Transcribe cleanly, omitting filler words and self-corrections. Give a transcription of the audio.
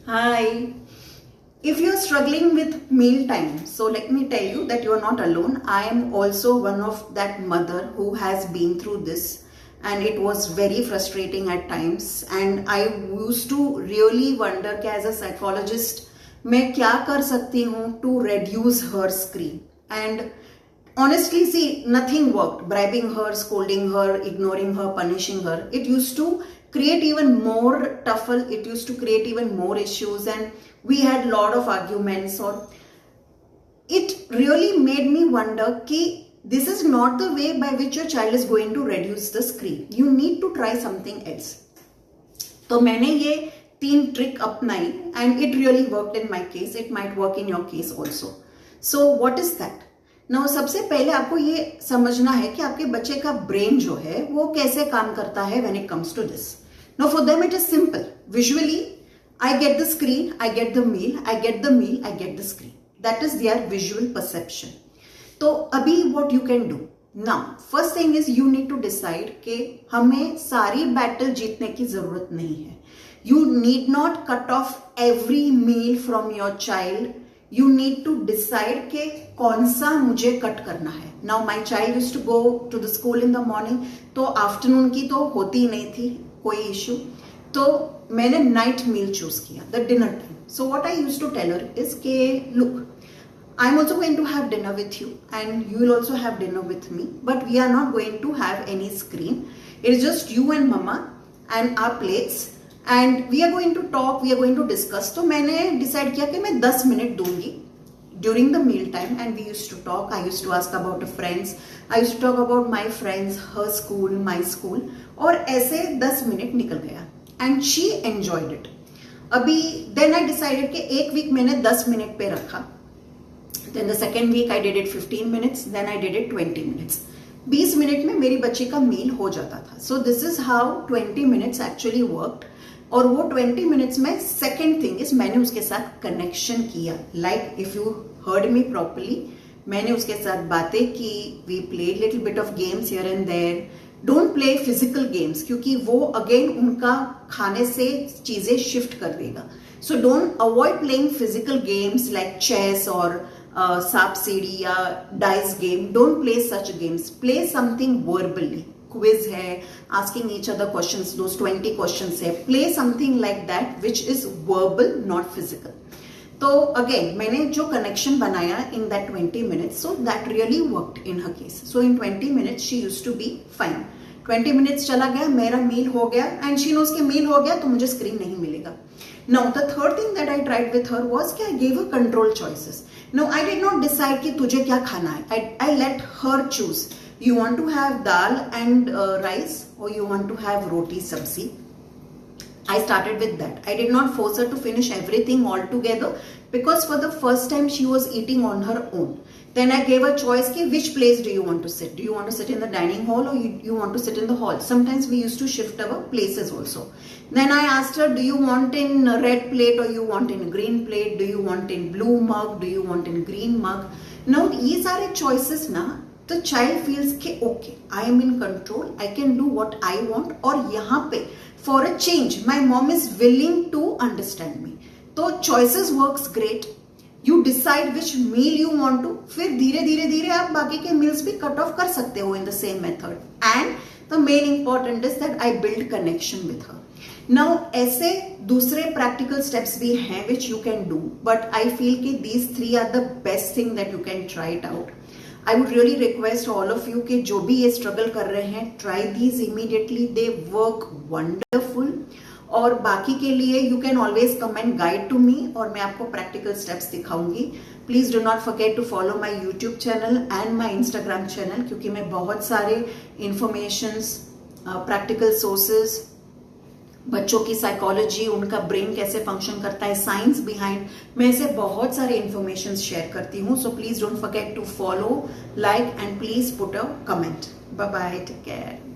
Hi. If you're struggling with mealtime, so let me tell you that you're not alone. I am also one of that mother who has been through this, and it was very frustrating at times. And I used to really wonder कि as a psychologist मैं क्या कर सकती हूँ to reduce her screen. And honestly, see, nothing worked. Bribing her, scolding her, ignoring her, punishing her. It used to create even more tuffle. It used to create even more issues, and we had lot of arguments. Or it really made me wonder कि this is not the way by which your child is going to reduce the screen. You need to try something else. तो मैंने ये 3 trick अपनाई and it really worked in my case. It might work in your case also. So what is that? Now सबसे पहले आपको ये समझना है कि आपके बच्चे का ब्रेन जो है वो कैसे काम करता है when it comes to this. Now for them it is simple. Visually, I get the screen, I get the meal, I get the meal, I get the screen. That is their visual perception. तो अभी what you can do? Now first thing is you need to decide कि हमें सारी battle जीतने की जरूरत नहीं है. You need not cut off every meal from your child. You need to decide कि कौन सा मुझे कट करना है. Now my child used to go to the school in the morning, तो आफ्टरनून की तो होती ही नहीं थी कोई इश्यू. तो मैंने नाइट मील चूज किया, the dinner time. So what I used to tell her is के look, I am also going to have dinner with you and you will also have dinner with me, but we are not going to have any screen. It is just you and mama and our plates and we are going to talk, we are going to discuss. तो मैंने decide किया कि मैं 10 minute दूंगी during the meal time and we used to talk. I used to ask about her friends. I used to talk about my friends, her school, my school. और ऐसे 10 minute निकल गया and she enjoyed it. अभी then I decided कि एक week मैंने 10 minute पे रखा. Then the second week I did it 15 minutes. Then I did it 20 minutes. 20 minute में मेरी बच्ची का मील हो जाता था. So this is how 20 minutes actually worked. और वो 20 minutes में second thing is मैंने उसके साथ connection किया. Like if you heard me properly, मैंने उसके साथ बातें की. We played little bit of games here and there. Don't play physical games क्योंकि वो again उनका खाने से चीजें shift कर देगा. So don't avoid playing physical games like chess or सांप सीढ़ी या dice game. Don't play such games. Play something verbally. Quiz है, asking each other questions, those 20 questions है. Play something like that which is verbal, not physical. तो again मैंने जो connection बनाया in that 20 minutes, so that really worked in her case. So in 20 minutes she used to be fine. 20 minutes चला गया, मेरा मील हो गया एंड शी नोज के मील हो गया तो मुझे स्क्रीन नहीं मिलेगा. Now the third thing that I tried with her was कि I gave her control choices. Now I did not decide कि तुझे क्या खाना है. I let her choose. You want to have dal and rice or you want to have roti sabzi. I started with that. I did not force her to finish everything all together because for the first time she was eating on her own. Then I gave her choice कि which place do you want to sit? Do you want to sit in the dining hall or you want to sit in the hall? Sometimes we used to shift our places also. Then I asked her, do you want in red plate or you want in green plate? Do you want in blue mug? Do you want in green mug? Now ये सारे choices ना, the child feels कि okay, I am in control. I can do what I want. और यहाँ पे for a change, my mom is willing to understand me. तो choices works great. You decide which meal you want to. फिर धीरे धीरे धीरे आप बाकी के meals भी cut off कर सकते हो in the same method. And the main important is that I build connection with her. Now ऐसे दूसरे practical steps भी हैं which you can do, but I feel कि these 3 are the best thing that you can try it out. I would really request all of you कि जो भी ये struggle कर रहे हैं, try these immediately. They work wonderful. और बाकी के लिए you can always come and guide to me और मैं आपको प्रैक्टिकल स्टेप्स दिखाऊंगी. Please do not forget to follow my YouTube channel and my Instagram channel क्योंकि मैं बहुत सारे इंफॉर्मेशंस, प्रैक्टिकल सोर्सेज, बच्चों की साइकोलॉजी, उनका ब्रेन कैसे फंक्शन करता है, साइंस बिहाइंड, मैं ऐसे बहुत सारे इंफॉर्मेशन शेयर करती हूँ. So please don't forget to follow, like and please put a comment. Bye bye, take care.